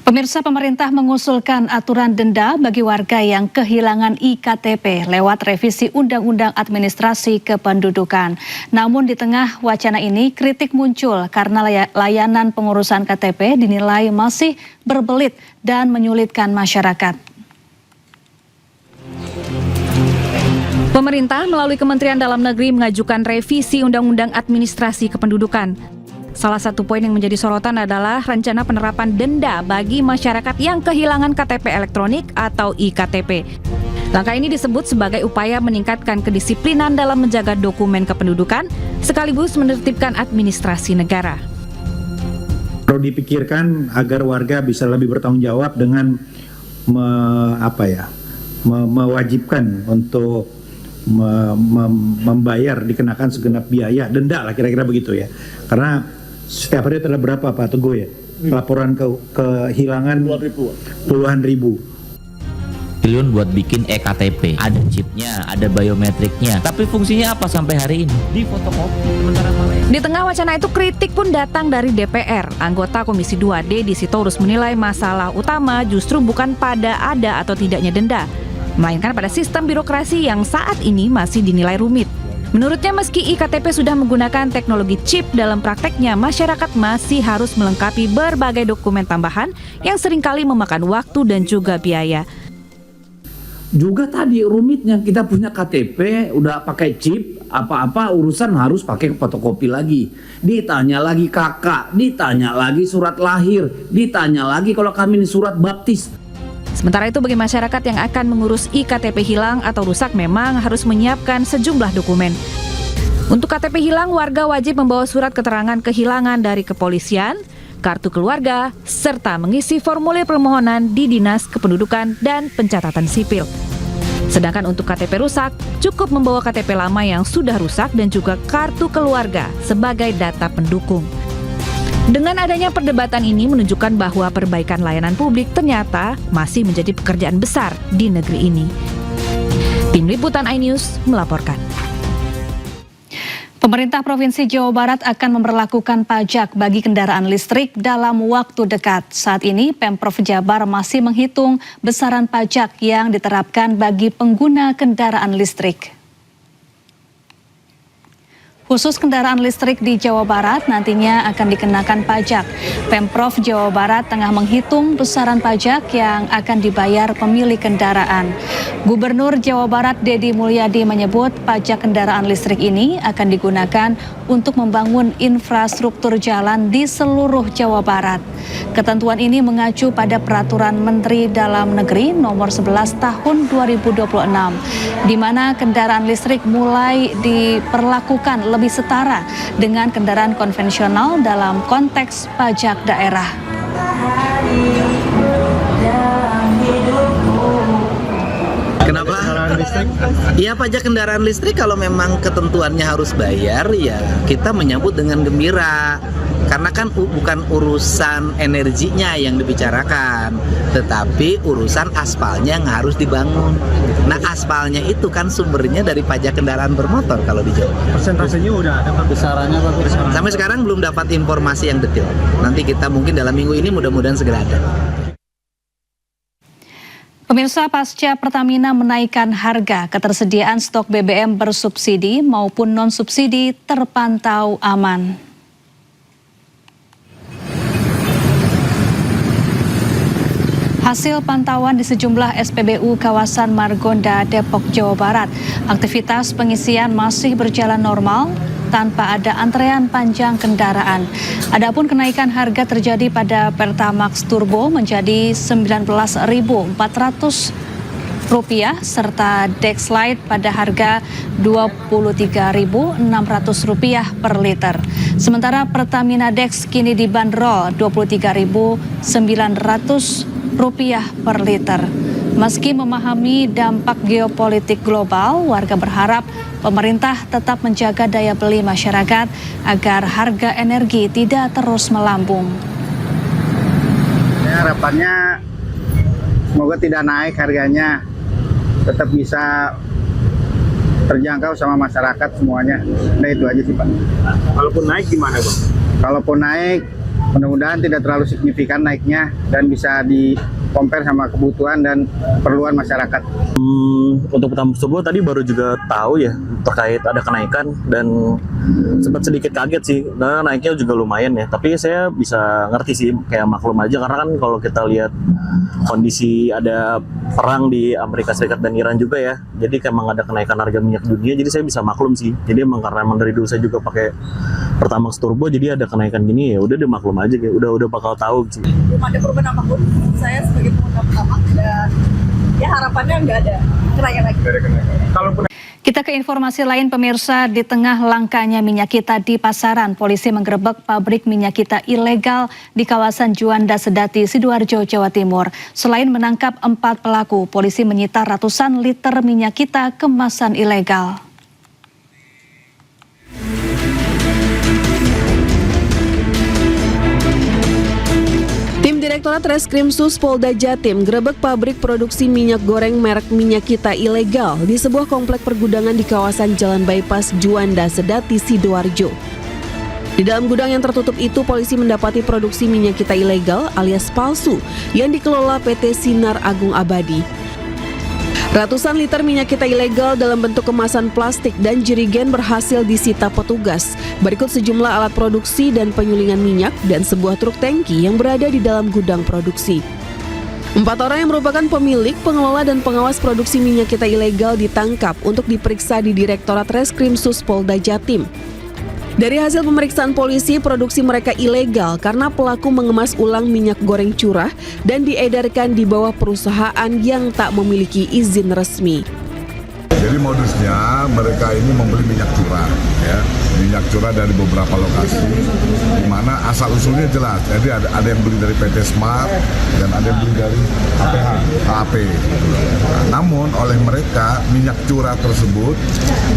Pemirsa, pemerintah mengusulkan aturan denda bagi warga yang kehilangan IKTP lewat revisi Undang-Undang Administrasi Kependudukan. Namun di tengah wacana ini kritik muncul karena layanan pengurusan KTP dinilai masih berbelit dan menyulitkan masyarakat. Pemerintah melalui Kementerian Dalam Negeri mengajukan revisi Undang-Undang Administrasi Kependudukan. Salah satu poin yang menjadi sorotan adalah rencana penerapan denda bagi masyarakat yang kehilangan KTP elektronik atau IKTP. Langkah ini disebut sebagai upaya meningkatkan kedisiplinan dalam menjaga dokumen kependudukan, sekaligus menertibkan administrasi negara. Perlu dipikirkan agar warga bisa lebih bertanggung jawab dengan mewajibkan untuk membayar, dikenakan segenap biaya, denda lah kira-kira begitu ya. Karena setiap hari ada berapa Pak Teguh ya? Laporan kehilangan puluhan ribu. Triliun buat bikin eKTP, ada chipnya, ada biometriknya, tapi fungsinya apa sampai hari ini? Di fotokopi sementara malah. Di tengah wacana itu kritik pun datang dari DPR. Anggota Komisi 2 Deddy Sitorus menilai masalah utama justru bukan pada ada atau tidaknya denda, melainkan pada sistem birokrasi yang saat ini masih dinilai rumit. Menurutnya, meski IKTP sudah menggunakan teknologi chip, dalam prakteknya masyarakat masih harus melengkapi berbagai dokumen tambahan yang seringkali memakan waktu dan juga biaya. Juga tadi rumitnya, kita punya KTP udah pakai chip, apa-apa urusan harus pakai fotokopi lagi. Ditanya lagi kakak, ditanya lagi surat lahir, ditanya lagi kalau kami ini surat baptis. Sementara itu bagi masyarakat yang akan mengurus IKTP hilang atau rusak memang harus menyiapkan sejumlah dokumen. Untuk KTP hilang, warga wajib membawa surat keterangan kehilangan dari kepolisian, kartu keluarga, serta mengisi formulir permohonan di Dinas Kependudukan dan Pencatatan Sipil. Sedangkan untuk KTP rusak, cukup membawa KTP lama yang sudah rusak dan juga kartu keluarga sebagai data pendukung. Dengan adanya perdebatan ini menunjukkan bahwa perbaikan layanan publik ternyata masih menjadi pekerjaan besar di negeri ini. Tim Liputan iNews melaporkan. Pemerintah Provinsi Jawa Barat akan memberlakukan pajak bagi kendaraan listrik dalam waktu dekat. Saat ini Pemprov Jabar masih menghitung besaran pajak yang diterapkan bagi pengguna kendaraan listrik. Khusus kendaraan listrik di Jawa Barat nantinya akan dikenakan pajak. Pemprov Jawa Barat tengah menghitung besaran pajak yang akan dibayar pemilik kendaraan. Gubernur Jawa Barat Deddy Mulyadi menyebut pajak kendaraan listrik ini akan digunakan untuk membangun infrastruktur jalan di seluruh Jawa Barat. Ketentuan ini mengacu pada Peraturan Menteri Dalam Negeri Nomor 11 Tahun 2026, di mana kendaraan listrik mulai diperlakukan lebih setara dengan kendaraan konvensional dalam konteks pajak daerah. Kenapa? Iya, pajak kendaraan listrik kalau memang ketentuannya harus bayar, ya kita menyambut dengan gembira. Karena kan bukan urusan energinya yang dibicarakan, tetapi urusan aspalnya yang harus dibangun. Nah, aspalnya itu kan sumbernya dari pajak kendaraan bermotor kalau di Jawa. Persentasenya udah ada Pak, besarannya Pak? Sampai sekarang belum dapat informasi yang detail. Nanti kita mungkin dalam minggu ini mudah-mudahan segera ada. Pemirsa, pasca Pertamina menaikkan harga, ketersediaan stok BBM bersubsidi maupun non-subsidi terpantau aman. Hasil pantauan di sejumlah SPBU kawasan Margonda, Depok, Jawa Barat, aktivitas pengisian masih berjalan normal tanpa ada antrean panjang kendaraan. Adapun kenaikan harga terjadi pada Pertamax Turbo menjadi Rp19.400 serta Dexlite pada harga Rp23.600 per liter. Sementara Pertamina Dex kini dibanderol Rp23.900 per liter. Meski memahami dampak geopolitik global, warga berharap pemerintah tetap menjaga daya beli masyarakat agar harga energi tidak terus melambung. Ya, harapannya semoga tidak naik harganya, tetap bisa terjangkau sama masyarakat semuanya. Nah, itu aja sih Pak. Kalaupun naik gimana Bang? Kalaupun naik mudah-mudahan tidak terlalu signifikan naiknya dan bisa di-compare sama kebutuhan dan keperluan masyarakat. Untuk pertama tersebut tadi baru juga tahu ya terkait ada kenaikan dan sempat sedikit kaget sih, nah, naiknya juga lumayan ya, tapi saya bisa ngerti sih, kayak maklum aja karena kan kalau kita lihat kondisi ada perang di Amerika Serikat dan Iran juga ya, jadi emang ada kenaikan harga minyak dunia, jadi saya bisa maklum sih. Jadi emang karena emang dari dulu saya juga pakai Pertamax Turbo, jadi ada kenaikan gini ya udah deh maklum aja, kayak udah bakal tahu sih. Belum ada perubahan apapun, saya sebagai pengguna Pertamax dan ya harapannya nggak ada kenaikan lagi. Kita ke informasi lain pemirsa, di tengah langkanya minyak kita di pasaran, polisi menggerebek pabrik minyak kita ilegal di kawasan Juanda Sedati, Sidoarjo, Jawa Timur. Selain menangkap 4 pelaku, polisi menyita ratusan liter minyak kita kemasan ilegal. Tim Direktorat Reskrimsus Polda Jatim gerebek pabrik produksi minyak goreng merek Minyak Kita ilegal di sebuah komplek pergudangan di kawasan Jalan Bypass Juanda Sedati, Sidoarjo. Di dalam gudang yang tertutup itu, polisi mendapati produksi minyak kita ilegal alias palsu yang dikelola PT Sinar Agung Abadi. Ratusan liter minyak kita ilegal dalam bentuk kemasan plastik dan jerigen berhasil disita petugas. Berikut sejumlah alat produksi dan penyulingan minyak dan sebuah truk tangki yang berada di dalam gudang produksi. 4 orang yang merupakan pemilik, pengelola, dan pengawas produksi minyak kita ilegal ditangkap untuk diperiksa di Direktorat Reskrimsus Polda Jatim. Dari hasil pemeriksaan polisi, produksi mereka ilegal karena pelaku mengemas ulang minyak goreng curah dan diedarkan di bawah perusahaan yang tak memiliki izin resmi. Jadi modusnya mereka ini membeli minyak curah, ya, minyak curah dari beberapa lokasi, di mana asal usulnya jelas. Jadi ada yang beli dari PT Smart dan ada yang beli dari HAP. Nah, namun oleh mereka minyak curah tersebut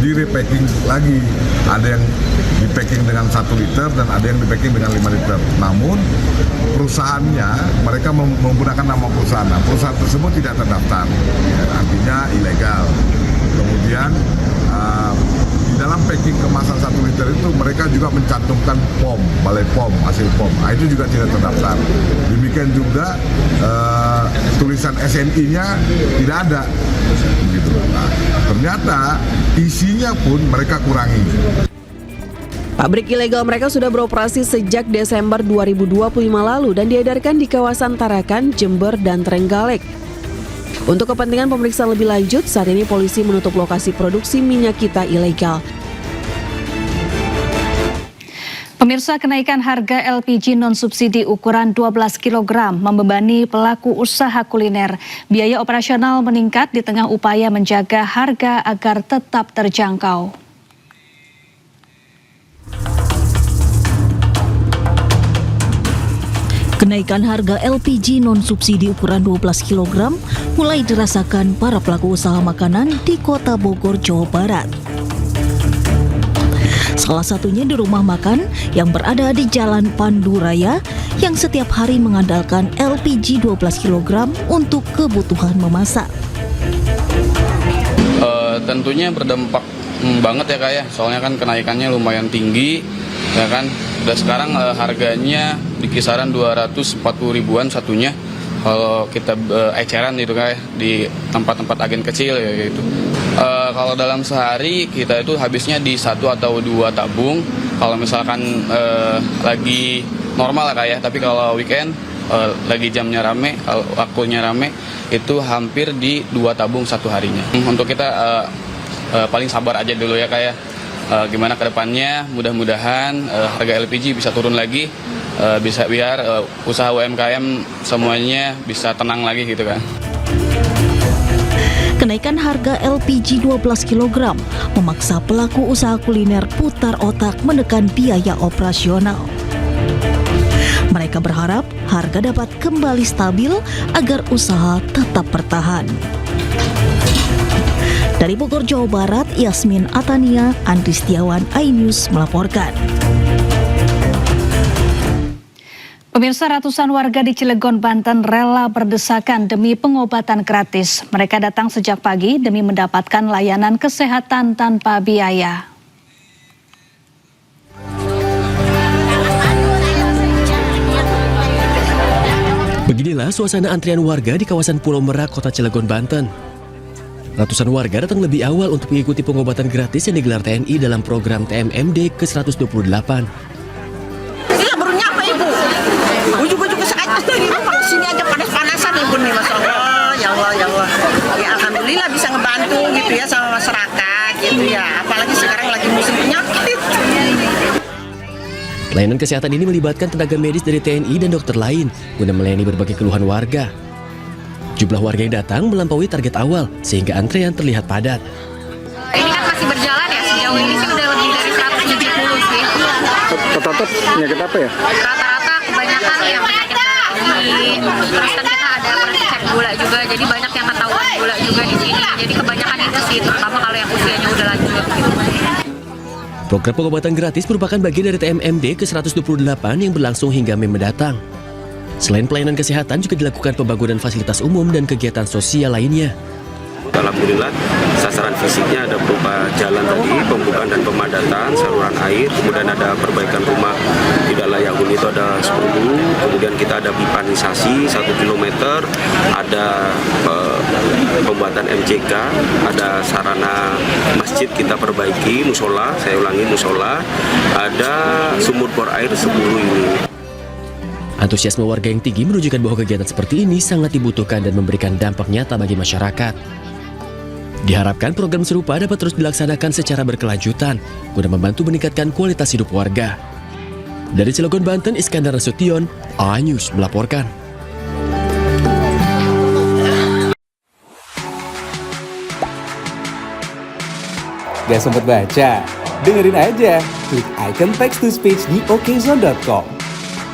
di-repacking lagi. Ada yang di-packing dengan 1 liter dan ada yang di-packing dengan 5 liter. Namun perusahaannya mereka menggunakan nama perusahaan. Nah, perusahaan tersebut tidak terdaftar, ya, artinya ilegal. Kemudian di dalam packing kemasan 1 liter itu mereka juga mencantumkan POM, balai POM, hasil POM. Nah, itu juga tidak terdaftar. Demikian juga tulisan SNI-nya tidak ada. Begitu. Nah, ternyata isinya pun mereka kurangi. Pabrik ilegal mereka sudah beroperasi sejak Desember 2025 lalu dan diedarkan di kawasan Tarakan, Jember, dan Trenggalek. Untuk kepentingan pemeriksaan lebih lanjut, saat ini polisi menutup lokasi produksi minyak kita ilegal. Pemirsa, kenaikan harga LPG non-subsidi ukuran 12 kg membebani pelaku usaha kuliner. Biaya operasional meningkat di tengah upaya menjaga harga agar tetap terjangkau. Kenaikan harga LPG non-subsidi ukuran 12 kg mulai dirasakan para pelaku usaha makanan di Kota Bogor, Jawa Barat. Salah satunya di rumah makan yang berada di Jalan Pandu Raya yang setiap hari mengandalkan LPG 12 kg untuk kebutuhan memasak. Tentunya berdampak banget ya Kak ya, soalnya kan kenaikannya lumayan tinggi ya kan. Udah sekarang harganya di kisaran 240 ribuan satunya kalau kita eceran gitu kayak di tempat-tempat agen kecil ya gitu. Kalau dalam sehari kita itu habisnya di 1 atau 2 tabung kalau misalkan lagi normal lah kayak, tapi kalau weekend lagi jamnya rame, waktunya rame itu hampir di 2 tabung satu harinya. Untuk kita paling sabar aja dulu ya kayak. Gimana ke depannya, mudah-mudahan harga LPG bisa turun lagi, bisa biar usaha UMKM semuanya bisa tenang lagi gitu kan. Kenaikan harga LPG 12 kg memaksa pelaku usaha kuliner putar otak menekan biaya operasional. Mereka berharap harga dapat kembali stabil agar usaha tetap bertahan. Dari Bogor, Jawa Barat, Yasmin Atania, Andri Setiawan, iNews melaporkan. Pemirsa, ratusan warga di Cilegon, Banten rela berdesakan demi pengobatan gratis. Mereka datang sejak pagi demi mendapatkan layanan kesehatan tanpa biaya. Beginilah suasana antrian warga di kawasan Pulau Merak, Kota Cilegon, Banten. Ratusan warga datang lebih awal untuk mengikuti pengobatan gratis yang digelar TNI dalam program TMMD ke-128. Iya, baru nyapa Ibu. Ujuk-ujuk aja dari rumah ke sini aja panas-panasan Ibu nih, Masya Allah. Ya Allah, ya Allah. Ya alhamdulillah bisa ngebantu gitu ya sama masyarakat gitu ya. Apalagi sekarang lagi musim penyakit. Pelayanan kesehatan ini melibatkan tenaga medis dari TNI dan dokter lain guna melayani berbagai keluhan warga. Jumlah warga yang datang melampaui target awal sehingga antrean terlihat padat. Ini kan masih berjalan ya, sejauh ini sih udah lebih dari 170 sih. Rata-rata penyakit apa ya? Rata-rata kebanyakan yang penyakit darah tinggi, terus kan kita ada cek gula juga, jadi banyak yang ketahuan gula juga di sini. Jadi kebanyakan itu sih, terutama kalau yang usianya udah lanjut gitu. Program pengobatan gratis merupakan bagian dari TMMD ke-128 yang berlangsung hingga Mei mendatang. Selain pelayanan kesehatan juga dilakukan pembangunan fasilitas umum dan kegiatan sosial lainnya. Alhamdulillah sasaran fisiknya ada berupa jalan tadi, pembukaan dan pemadatan saluran air, kemudian ada perbaikan rumah tidak layak huni itu ada 10, kemudian kita ada pipanisasi 1 km, ada pembuatan MCK, ada sarana masjid kita perbaiki, musola, saya ulangi musola, ada sumur bor air 10 ini. Antusiasme warga yang tinggi menunjukkan bahwa kegiatan seperti ini sangat dibutuhkan dan memberikan dampak nyata bagi masyarakat. Diharapkan program serupa dapat terus dilaksanakan secara berkelanjutan guna membantu meningkatkan kualitas hidup warga. Dari Cilegon, Banten, Iskandar Nasution, A-News melaporkan. Gak sempet baca? Dengerin aja, klik icon text to speech di okezone.com.